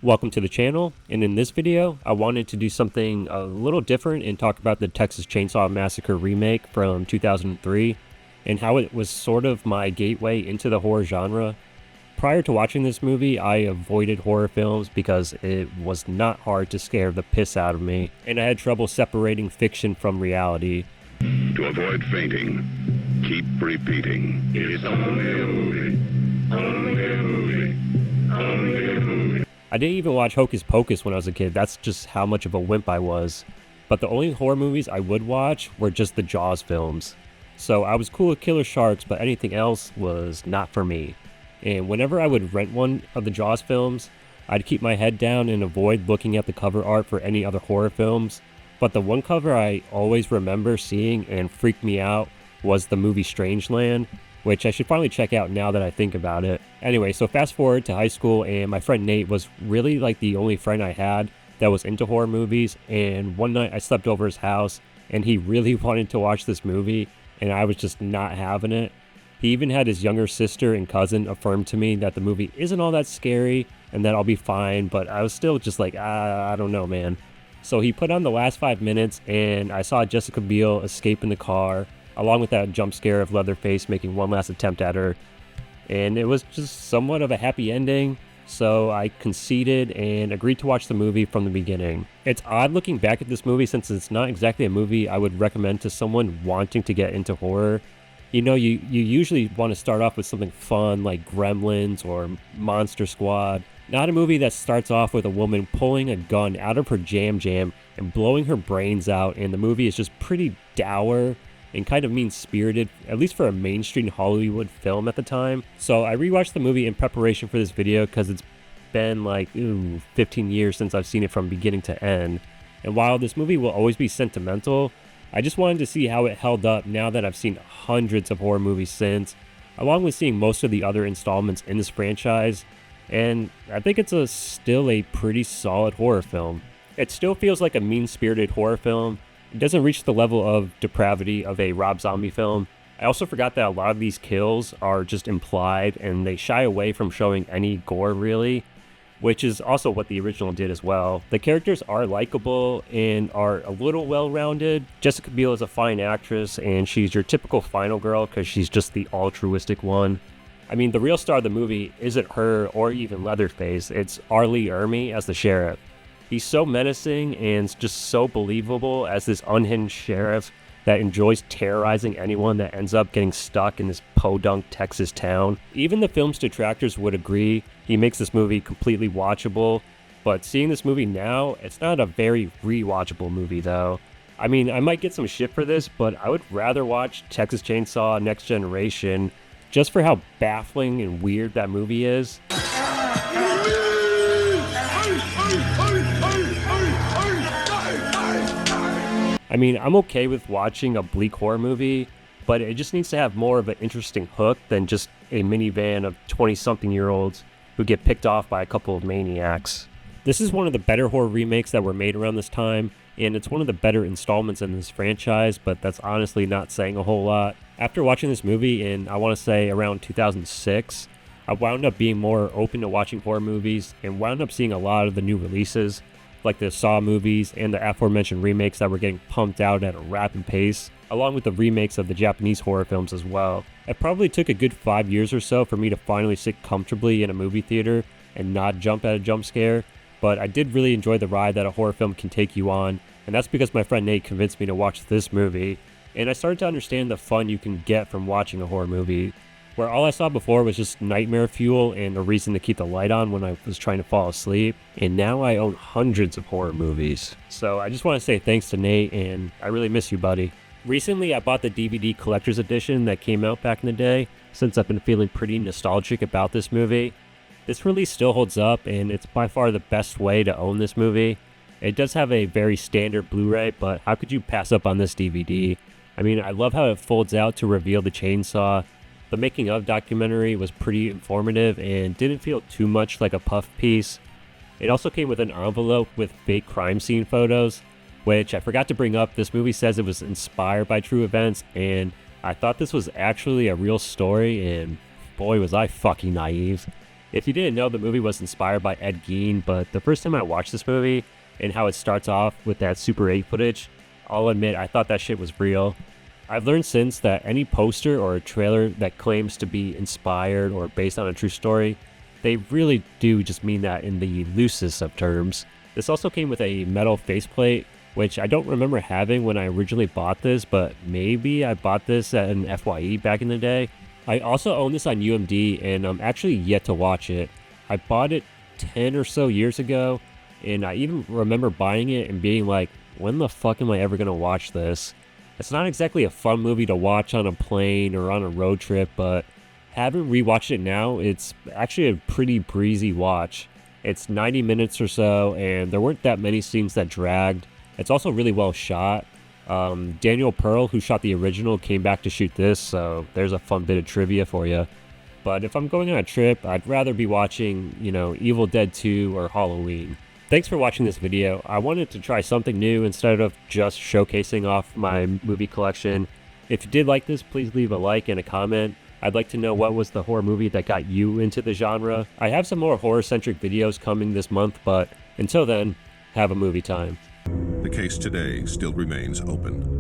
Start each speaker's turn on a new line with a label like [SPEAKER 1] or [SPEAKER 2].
[SPEAKER 1] Welcome to the channel, and in this video I wanted to do something a little different and talk about the Texas Chainsaw Massacre remake from 2003 and how it was sort of my gateway into the horror genre. Prior to watching this movie, I avoided horror films because it was not hard to scare the piss out of me, and I had trouble separating fiction from reality.
[SPEAKER 2] To avoid fainting, keep repeating, it's only a movie, only a movie, only a movie.
[SPEAKER 1] I didn't even watch Hocus Pocus when I was a kid. That's just how much of a wimp I was. But the only horror movies I would watch were just the Jaws films. So I was cool with Killer Sharks, but anything else was not for me. And whenever I would rent one of the Jaws films, I'd keep my head down and avoid looking at the cover art for any other horror films. But the one cover I always remember seeing and freaked me out was the movie Strangeland, which I should finally check out now that I think about it. Anyway, so fast forward to high school, and my friend Nate was really like the only friend I had that was into horror movies, and one night I slept over his house and he really wanted to watch this movie and I was just not having it. He even had his younger sister and cousin affirm to me that the movie isn't all that scary and that I'll be fine, but I was still just like, I don't know, man. So he put on the last 5 minutes and I saw Jessica Biel escape in the car, along with that jump scare of Leatherface making one last attempt at her. And it was just somewhat of a happy ending, so I conceded and agreed to watch the movie from the beginning. It's odd looking back at this movie since it's not exactly a movie I would recommend to someone wanting to get into horror. You know, you usually want to start off with something fun like Gremlins or Monster Squad. Not a movie that starts off with a woman pulling a gun out of her jam and blowing her brains out, and the movie is just pretty dour and kind of mean-spirited, at least for a mainstream Hollywood film at the time. So I rewatched the movie in preparation for this video because it's been like 15 years since I've seen it from beginning to end. And while this movie will always be sentimental, I just wanted to see how it held up now that I've seen hundreds of horror movies since, along with seeing most of the other installments in this franchise. And I think it's still a pretty solid horror film. It still feels like a mean-spirited horror film. It doesn't reach the level of depravity of a Rob Zombie film. I also forgot that a lot of these kills are just implied and they shy away from showing any gore really, which is also what the original did as well. The characters are likable and are a little well-rounded. Jessica Biel is a fine actress and she's your typical final girl because she's just the altruistic one. I mean, the real star of the movie isn't her or even Leatherface, it's R. Lee Ermey as the sheriff. He's so menacing and just so believable as this unhinged sheriff that enjoys terrorizing anyone that ends up getting stuck in this podunk Texas town. Even the film's detractors would agree he makes this movie completely watchable, but seeing this movie now, it's not a very rewatchable movie though. I mean, I might get some shit for this, but I would rather watch Texas Chainsaw Next Generation just for how baffling and weird that movie is. I mean, I'm okay with watching a bleak horror movie, but it just needs to have more of an interesting hook than just a minivan of 20-something-year-olds who get picked off by a couple of maniacs. This is one of the better horror remakes that were made around this time, and it's one of the better installments in this franchise, but that's honestly not saying a whole lot. After watching this movie in, I want to say, around 2006, I wound up being more open to watching horror movies and wound up seeing a lot of the new releases, like the Saw movies and the aforementioned remakes that were getting pumped out at a rapid pace, along with the remakes of the Japanese horror films as well. It probably took a good 5 years or so for me to finally sit comfortably in a movie theater and not jump at a jump scare, but I did really enjoy the ride that a horror film can take you on, and that's because my friend Nate convinced me to watch this movie, and I started to understand the fun you can get from watching a horror movie, where all I saw before was just nightmare fuel and a reason to keep the light on when I was trying to fall asleep, and now I own hundreds of horror movies. So I just want to say thanks to Nate, and I really miss you, buddy. Recently I bought the DVD collector's edition that came out back in the day, since I've been feeling pretty nostalgic about this movie. This release still holds up, and it's by far the best way to own this movie. It does have a very standard Blu-ray, but how could you pass up on this DVD? I mean, I love how it folds out to reveal the chainsaw. The making of documentary was pretty informative and didn't feel too much like a puff piece. It also came with an envelope with fake crime scene photos, which I forgot to bring up. This movie says it was inspired by true events, and I thought this was actually a real story, and boy was I fucking naive. If you didn't know, the movie was inspired by Ed Gein, but the first time I watched this movie and how it starts off with that Super 8 footage, I'll admit I thought that shit was real. I've learned since that any poster or a trailer that claims to be inspired or based on a true story, they really do just mean that in the loosest of terms. This also came with a metal faceplate, which I don't remember having when I originally bought this, but maybe I bought this at an FYE back in the day. I also own this on UMD, and I'm actually yet to watch it. I bought it 10 or so years ago, and I even remember buying it and being like, when the fuck am I ever going to watch this? It's not exactly a fun movie to watch on a plane or on a road trip, but having rewatched it now, it's actually a pretty breezy watch. It's 90 minutes or so, and there weren't that many scenes that dragged. It's also really well shot. Daniel Pearl, who shot the original, came back to shoot this, so there's a fun bit of trivia for you. But if I'm going on a trip, I'd rather be watching, Evil Dead 2 or Halloween. Thanks for watching this video. I wanted to try something new instead of just showcasing off my movie collection. If you did like this, please leave a like and a comment. I'd like to know what was the horror movie that got you into the genre. I have some more horror-centric videos coming this month, but until then, have a movie time.
[SPEAKER 3] The case today still remains open.